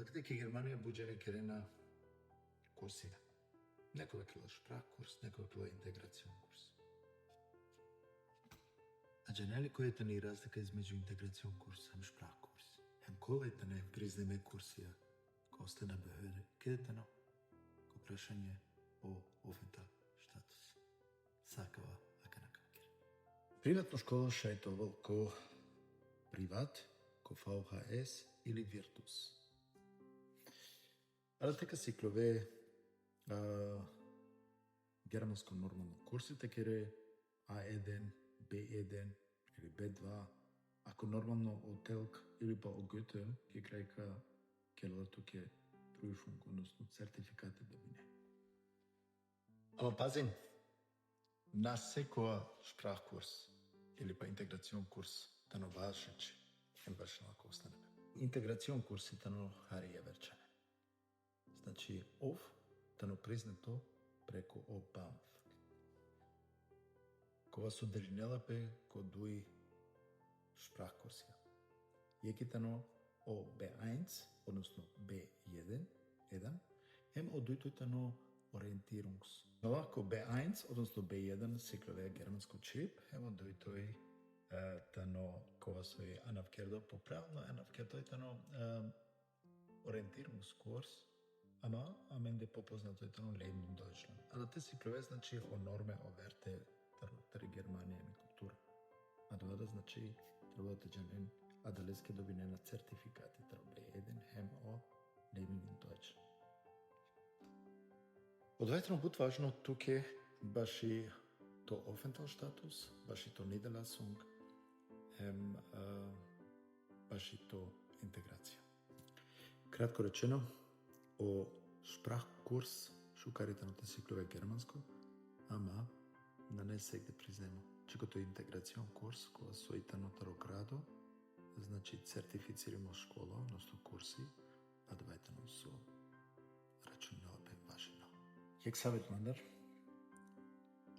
Пътите ке Германија буџене кере на курсина. Некоја кила шпрахкурс, некоја кила интеграцион курс. Значи, нели којата ни разлика измеѓу интеграцион курс и шпрахкурс? Којата не признеме курсија кој сте на behörde, кедетано ко прашање о Aufenthaltsstatus. Сакава аканакакер. Приватно школа шајтовал ко приват, ко VHS или Virtus. Ала тека сиклове германско нормално курсите кере A1, B1 или B2, ако нормално од Телк или па од Goethe ке крајка келото ке Prüfung, односно сертификати да бине. Ама пазин, на секоја шпрахкурс или па интеграцион курс тано важече ем баш на останеме. Интеграцион курс тано Харија верчане. Значи, ов тано признато преку ОБАМФ. Кога со држинелапе ко дуи шпрахкурсија. Јекитано о B1, односно B1, ем одујтојтано Orientierungs. Ко B1, односно B1, сиклове германско чип, ем одујтој тано кога сој анавкердо поправно, анавкердојтано Orientierungskurs, ама аменде попознатојтано Leben in Deutschland. Ала те сиклове значи о норме, о верте, тари Германија и култура. А тоа да значи треба да джанен адалеске добине на сертификати B1 хем о Leben in Deutschland. Одвајтено бут важно туке баш и то Aufenthaltsstatus, баш и то Niederlassung, баш и то интеграција. Кратко речено, о шпрахкурс шукарите на сиклове германско, ама на не сегде признемо. Чекото интеграцион курс, кога сојтано тароградо, значи сертифицирано школа, односно курси, а двајтено со рачунелапе важено. Јек савет мандар,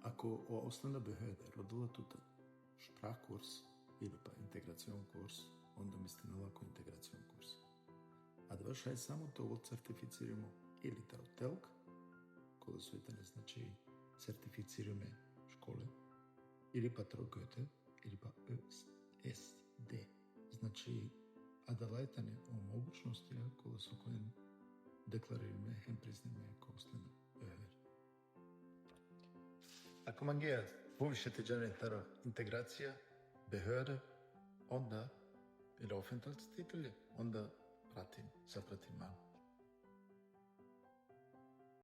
ако о основна behörde родила тута шпрахкурс или па интеграцион курс, онда ми стенала ко интеграцион курс. А да шај само тоа сертифицирamo или таротелк, кога сојтане значи сертифицираме школе, или па Goethe, или па ÖSD. Значи, адалајтане о могучности кога со којен декларираме хем признеме ко остана behörde. Ако мангеа повишете джане тара интеграција, behörde, онда или Aufenthaltstitel, онда запратим ман.